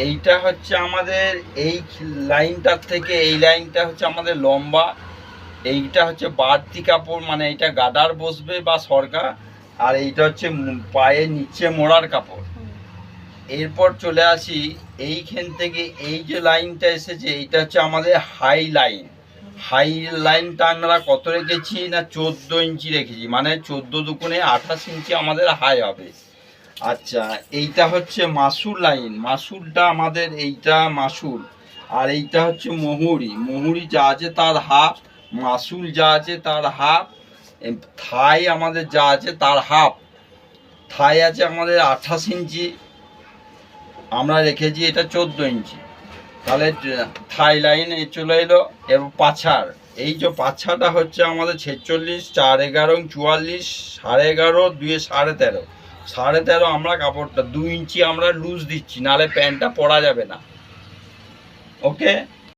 এইটা হচ্ছে আমাদের এই লাইনটার থেকে এই লাইনটা হচ্ছে আমাদের লম্বা, এইটা হচ্ছে বাড়তি কাপড়, মানে এইটা গাডার বসবে বা সরকা, আর এইটা হচ্ছে পায়ের নিচে মোড়ার কাপড়। এরপর চলে আসি এইখান থেকে এই যে লাইনটা এসেছে এইটা হচ্ছে আমাদের হাই লাইন। হাই লাইনটা আমরা কত রেখেছি না 14 ইঞ্চি রেখেছি, মানে 14 দুগুণে 28 ইঞ্চি আমাদের হাই হবে। আচ্ছা, এইটা হচ্ছে মাসুল লাইন, মাসুলটা আমাদের এইটা মাসুল, আর এইটা হচ্ছে মহুরি, মহুরি যা আছে তার হাফ, মাসুল যা আছে তার হাফ, থাই আমাদের যা আছে তার হাফ। থাই আছে আমাদের 28 ইঞ্চি, আমরা রেখেছি এটা 14 ইঞ্চি। তাহলে থাই লাইন চলে এলো। এবার পাছার, এই যে পাছাটা হচ্ছে আমাদের 46, 4, 11, 44, 11.5, 2, 13.5, 13.5 আমরা কাপড়টা 2 ইঞ্চি আমরা লুজ দিচ্ছি, নাহলে প্যান্টটা পরা যাবে না। ওকে।